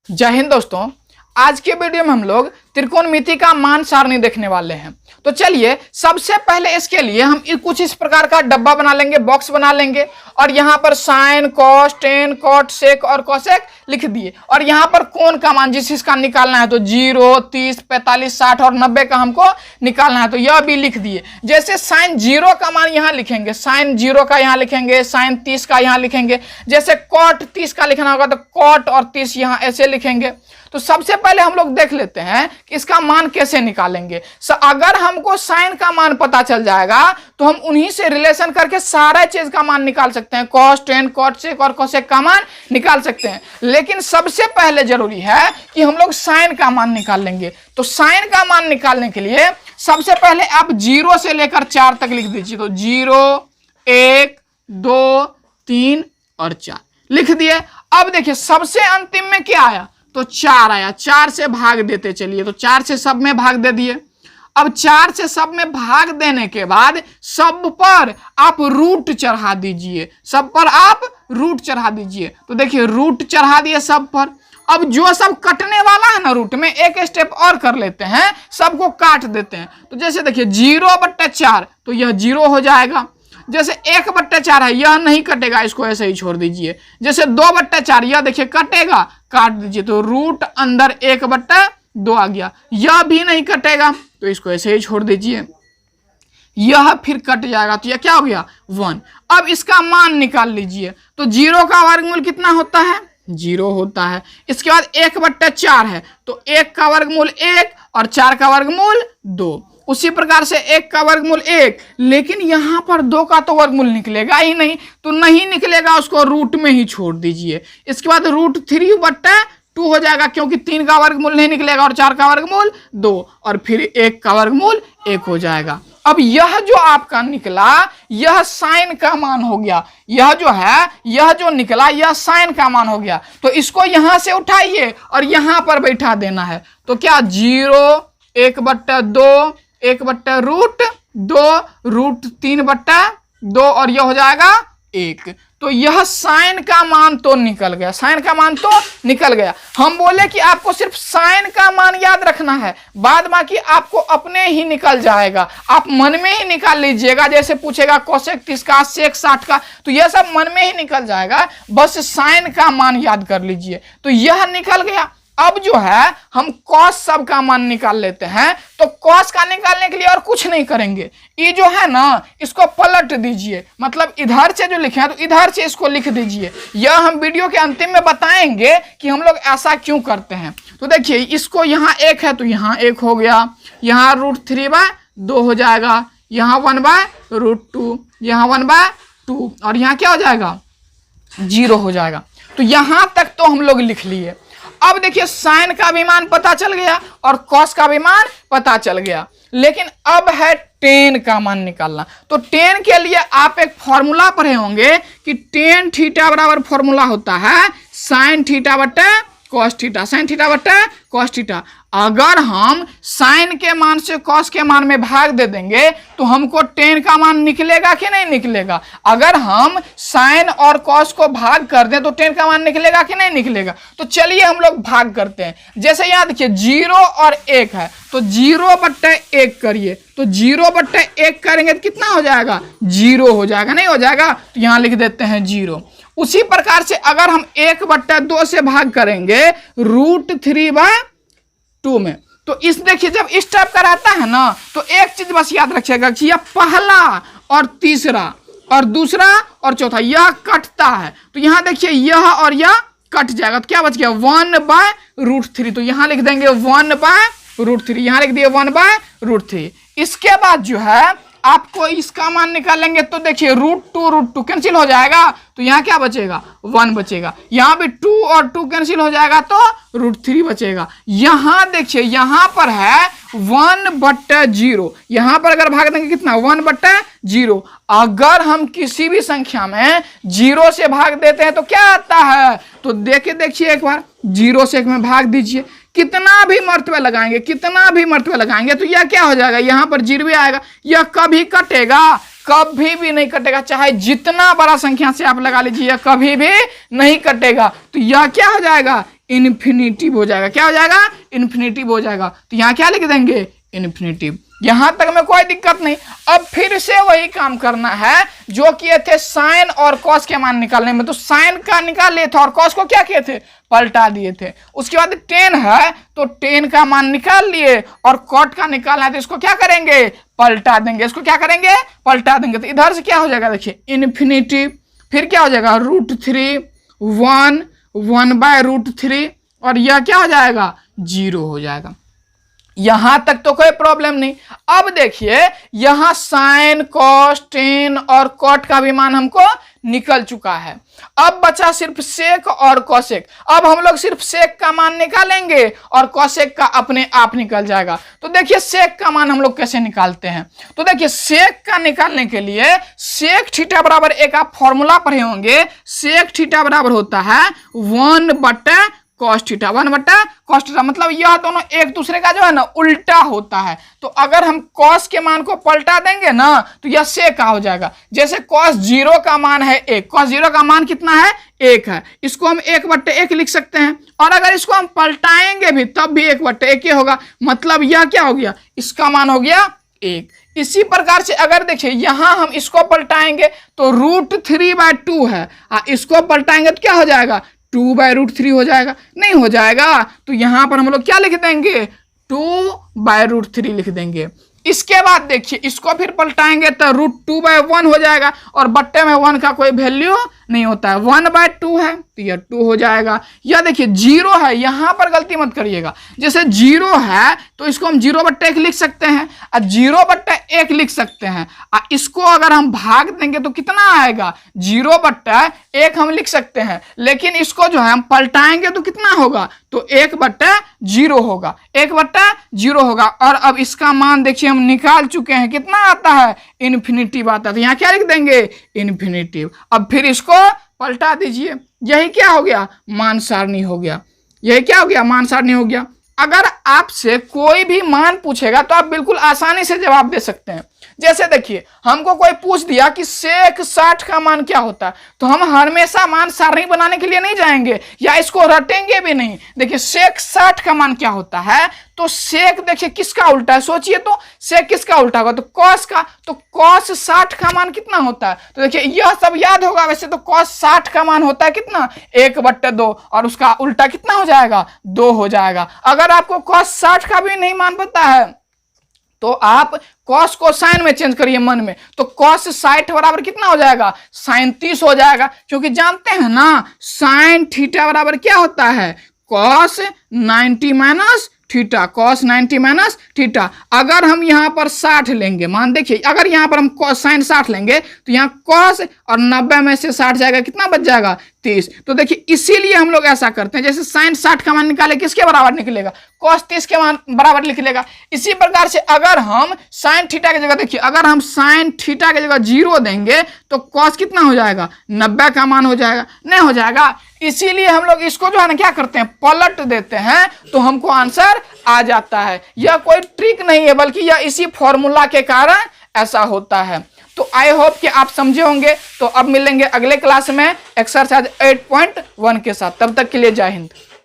जय हिंद दोस्तों। आज के वीडियो में हम लोग त्रिकोणमिति का मान सारणी देखने वाले हैं। तो चलिए सबसे पहले इसके लिए हम कुछ इस प्रकार का डब्बा बना लेंगे, बॉक्स बना लेंगे और यहाँ पर साइन, कॉस, टेन, कॉट, सेक और कोसेक लिख दिए और यहाँ पर कोण का मान जिस इसका निकालना है तो 0, 30, 45, 60 और 90 का हमको निकालना है तो यह भी लिख दिए। जैसे साइन 0 का मान यहाँ लिखेंगे, साइन 0 का यहाँ लिखेंगे, साइन 30 का यहाँ लिखेंगे। जैसे कॉट 30 का लिखना होगा तो कॉट और 30 यहाँ ऐसे लिखेंगे। तो सबसे पहले हम लोग देख लेते हैं कि इसका मान कैसे निकालेंगे। अगर हमको साइन का मान पता चल जाएगा तो हम उन्हीं से रिलेशन करके सारा चीज का मान निकाल सकते हैं। कॉस, टेन, कॉट, सेक और कोसेक का मान निकाल सकते हैं। लेकिन सबसे पहले जरूरी है कि हम लोग साइन का मान निकाल लेंगे। तो साइन का मान निकालने के लिए सबसे पहले आप 0 से लेकर 4 तक लिख दीजिए। तो 0, 1, 2, 3 और 4 लिख दिए। अब देखिए सबसे अंतिम में क्या आया तो 4 आया। 4 से भाग देते चलिए, तो 4 से सब में भाग दे दिए। अब 4 से सब में भाग देने के बाद सब पर आप रूट चढ़ा दीजिए, सब पर आप रूट चढ़ा दीजिए। तो देखिए रूट चढ़ा दिए सब पर। अब जो सब कटने वाला है ना रूट में, एक स्टेप और कर लेते हैं, सबको काट देते हैं। तो जैसे देखिए 0/4 तो यह 0 हो जाएगा। जैसे 1/4 है यह नहीं कटेगा, इसको ऐसे ही छोड़ दीजिए। जैसे 2/4 यह देखिए कटेगा, काट दीजिए तो रूट अंदर 1/2 आ गया। यह भी नहीं कटेगा तो इसको ऐसे ही छोड़ दीजिए, यह फिर कट जाएगा तो यह क्या हो गया 1। अब इसका मान निकाल लीजिए। तो 0 का वर्गमूल कितना होता है 0 होता है। इसके बाद 1/4 है तो 1 का वर्गमूल 1 और 4 का वर्गमूल 2। उसी प्रकार से 1 का वर्गमूल 1, लेकिन यहां पर 2 का तो वर्गमूल निकलेगा ही नहीं, तो नहीं निकलेगा, उसको रूट में ही छोड़ दीजिए। इसके बाद √3/2 हो जाएगा, क्योंकि 3 का वर्गमूल नहीं निकलेगा और 4 का वर्गमूल 2 और फिर 1 का वर्गमूल 1 हो जाएगा। अब यह जो आपका निकला यह साइन का मान हो गया। यह जो है यह जो निकला यह साइन का मान हो गया। तो इसको यहां से उठाइए और यहां पर बैठा देना है। तो क्या 0, 1/2, 1/√2, √3/2 और यह हो जाएगा 1। तो यह साइन का मान तो निकल गया, साइन का मान तो निकल गया। हम बोले कि आपको सिर्फ साइन का मान याद रखना है, बाद बाकी आपको अपने ही निकल जाएगा। आप मन में ही निकाल लीजिएगा। जैसे पूछेगा कोसेक 30 का, सेक 60 का, तो यह सब मन में ही निकल जाएगा। बस साइन का मान याद कर लीजिए। तो यह निकल गया। अब जो है हम कॉस सब का मान निकाल लेते हैं। तो कॉस का निकालने के लिए और कुछ नहीं करेंगे, ये जो है ना इसको पलट दीजिए, मतलब इधर से जो लिखे हैं तो इधर से इसको लिख दीजिए। यह हम वीडियो के अंतिम में बताएंगे कि हम लोग ऐसा क्यों करते हैं। तो देखिए इसको यहाँ 1 है तो यहाँ 1 हो गया, यहाँ √3/2 हो जाएगा, यहाँ 1/√2, यहाँ 1/2 और यहाँ क्या हो जाएगा 0 हो जाएगा। तो यहां तक तो हम लोग लिख लिए। अब देखिए साइन का भी मान पता चल गया और कॉस का भी मान पता चल गया, लेकिन अब है टेन का मान निकालना। तो टेन के लिए आप एक फॉर्मूला पढ़े होंगे कि टेन थीटा बराबर फॉर्मूला होता है साइन थीटा बटे कॉस थीटा, साइन थीटा बटे कॉस थीटा। अगर हम साइन के मान से कॉस के मान में भाग दे देंगे तो हमको टेन का मान निकलेगा कि नहीं निकलेगा। अगर हम साइन और कॉस को भाग कर दें तो टेन का मान निकलेगा कि नहीं निकलेगा। तो चलिए हम लोग भाग करते हैं। जैसे यहाँ देखिए 0 और 1 है तो 0/1 करिए, तो 0/1 करेंगे तो कितना हो जाएगा 0 हो जाएगा, नहीं हो जाएगा। तो यहाँ लिख देते हैं 0। उसी प्रकार से अगर हम 1/2 से भाग करेंगे √3/2 में, तो इस देखिए जब इस टाइप का रहता है ना तो एक चीज बस याद रखिएगा कि यह पहला और तीसरा और दूसरा और चौथा यह कटता है। तो यहां देखिए यह और यह कट जाएगा तो क्या बच गया 1/√3। तो यहां लिख देंगे 1/√3, यहां लिख दिए 1/√3। इसके बाद जो है आपको इसका मान निकालेंगे तो देखिए √2 कैंसिल हो जाएगा तो यहाँ क्या बचेगा 1 बचेगा। यहाँ भी 2 और 2 कैंसिल हो जाएगा तो √3 बचेगा। यहाँ देखिए यहाँ पर है 1/0, यहाँ पर अगर भाग देंगे कितना 1/0। अगर हम किसी भी संख्या में 0 से भाग देते हैं तो क्या आता है, तो देखिए एक बार 0 से 1 में भाग दीजिए, कितना भी मर्तबा लगाएंगे, कितना भी मर्तबा लगाएंगे तो यह क्या हो जाएगा, यहाँ पर 0 आएगा। यह कभी कटेगा, कभी भी नहीं कटेगा, चाहे जितना बड़ा संख्या से आप लगा लीजिए, यह कभी भी नहीं कटेगा। तो यह क्या हो जाएगा इन्फिनिटिव हो जाएगा। क्या हो जाएगा? इन्फिनिटिव हो जाएगा। तो यहाँ क्या लिख देंगे? इन्फिनिटिव। यहां तक में कोई दिक्कत नहीं। अब फिर से वही काम करना है जो किए थे साइन और कॉस के मान निकालने में। तो साइन का निकाल लिए थे और कॉस को क्या किए थे? पलटा दिए थे। उसके बाद टेन है तो टेन का मान निकाल लिए और कॉट का निकालना है तो इसको क्या करेंगे? पलटा देंगे। इसको क्या करेंगे? पलटा देंगे। तो इधर से क्या हो जाएगा? देखिए इन्फिनिटिव, फिर क्या हो जाएगा? √3 1 1/√3 और यह क्या हो जाएगा? 0 हो जाएगा। यहां तक तो कोई प्रॉब्लम नहीं। अब देखिए यहां साइन कॉस टेन और कॉट का भी मान हमको निकल चुका है। अब बचा सिर्फ सेक और कॉसेक। अब हम लोग सिर्फ सेक का मान निकालेंगे और कॉसेक का अपने आप निकल जाएगा। तो देखिए सेक का मान हम लोग कैसे निकालते हैं। तो देखिए सेक का निकालने के लिए सेक थीटा बराबर एक आप फॉर्मूला पढ़े होंगे। सेक थीटा बराबर होता है 1/cos थीटा। 1/cos थीटा मतलब यह दोनों एक दूसरे का जो है ना उल्टा होता है। तो अगर हम cos के मान को पलटा देंगे ना तो यह सेक का हो जाएगा। जैसे cos 0 का मान है 1, cos 0 का मान कितना है? 1 है। इसको हम 1/1 लिख सकते हैं और अगर इसको हम पलटाएंगे भी तब भी 1/1 ही होगा। मतलब यह क्या हो गया? इसका मान हो गया 1। इसी प्रकार से अगर देखिए यहां हम इसको पलटाएंगे तो √3/2 है। इसको पलटाएंगे तो क्या हो जाएगा? 2/√3 हो जाएगा। नहीं हो जाएगा तो यहां पर हम लोग क्या लिख देंगे? 2/√3 लिख देंगे। इसके बाद देखिए इसको फिर पलटाएंगे तो √2/1 हो जाएगा और बट्टे में 1 का कोई वैल्यू नहीं होता है। 1/2 है तो यह 2 हो जाएगा। या देखिए 0 है, यहां पर गलती मत करिएगा। जैसे 0 है तो इसको हम 0/1 लिख सकते हैं और 0/1 लिख सकते हैं। इसको अगर हम भाग देंगे तो कितना आएगा? 0/1 हम लिख सकते हैं। लेकिन इसको जो है हम पलटाएंगे तो कितना होगा? तो 1/0 होगा। 1/0 होगा। और अब इसका मान देखिए हम निकाल चुके हैं। कितना आता है? इन्फिनिटिव आता है। तो यहाँ क्या लिख देंगे? इन्फिनिटिव। अब फिर इसको पलटा दीजिए। यही क्या हो गया? मान सारणी हो गया। यही क्या हो गया? मान सारणी हो गया। अगर आपसे कोई भी मान पूछेगा तो आप बिल्कुल आसानी से जवाब दे सकते हैं। जैसे देखिए हमको कोई पूछ दिया कि सेक 60 का मान क्या होता है तो हम हमेशा मान सारणी बनाने के लिए नहीं जाएंगे या इसको रटेंगे भी नहीं। देखिए सेक 60 का मान क्या होता है तो सेक देखिए किसका उल्टा है? सोचिए तो सेक किसका उल्टा होगा? तो कॉस का। तो कॉस 60 का मान कितना होता है? तो देखिए यह सब याद होगा। वैसे तो कॉस 60 का मान होता है कितना? 1/2 और उसका उल्टा कितना हो जाएगा? 2 हो जाएगा। अगर आपको कॉस 60 का भी नहीं मान पता है तो आप कॉस को साइन में चेंज करिए मन में। तो कॉस 60 बराबर कितना हो जाएगा? sin 30 हो जाएगा। क्योंकि जानते हैं ना साइन थीटा बराबर क्या होता है? cos 90 minus theta. cos 90 minus theta. अगर हम यहाँ पर 60 लेंगे, मान देखिए अगर यहाँ पर हम साइन 60 लेंगे तो यहाँ cos और 90 में से 60 जाएगा, कितना बच जाएगा? 30। तो देखिए इसीलिए हम लोग ऐसा करते हैं। जैसे साइन 60 का मान निकाले किसके बराबर निकलेगा? cos 30 के मान बराबर निकलेगा। इसी प्रकार से अगर हम साइन थीटा की जगह देखिए अगर हम साइन थीटा की जगह 0 देंगे तो cos कितना हो जाएगा? 90 का मान हो जाएगा। नहीं हो जाएगा। इसीलिए हम लोग इसको जो है ना क्या करते हैं? पलट देते हैं तो हमको आंसर आ जाता है। यह कोई ट्रिक नहीं है बल्कि यह इसी फॉर्मूला के कारण ऐसा होता है। तो आई होप कि आप समझे होंगे। तो अब मिलेंगे अगले क्लास में एक्सरसाइज 8.1 के साथ। तब तक के लिए जय हिंद।